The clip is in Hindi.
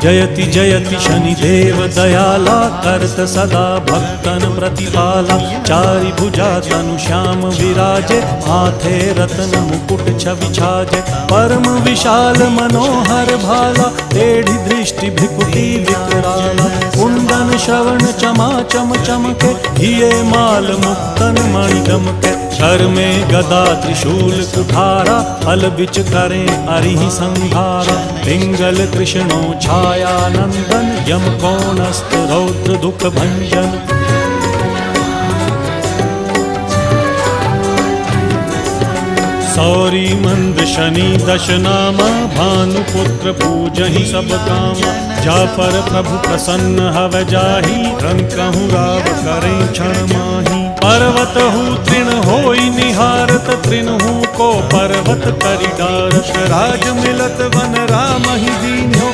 जयति जयति शनिदेव दयाला करत सदा भक्तन प्रतिपाला। चारि भुजा तनु श्याम विराजे हाथे रत्न मुकुट छवि छाजे। परम विशाल मनोहर भाला टेढ़ी दृष्टि भृकुटी विकराला। कुंदन श्रवण चमा चम चमके हिये माल मुक्तन मणि गमके। कर में गदा त्रिशूल कुठारा फल बिच करें अरिहि संहारा। पिंगल कृष्णो छाया नंदन यम कोणस्थ रौद्र दुख भंजन। सौरी मंद शनि दश नामा भानुपुत्र पूजहि सब कामा। जा पर प्रभु प्रसन्न हव जाहि रंकहु राव करें क्षण माही। पर्वत हूँ तृण होई निहारत तृणहु को पर्वत करि डारत। राज मिलत वन राम ही दीन्हो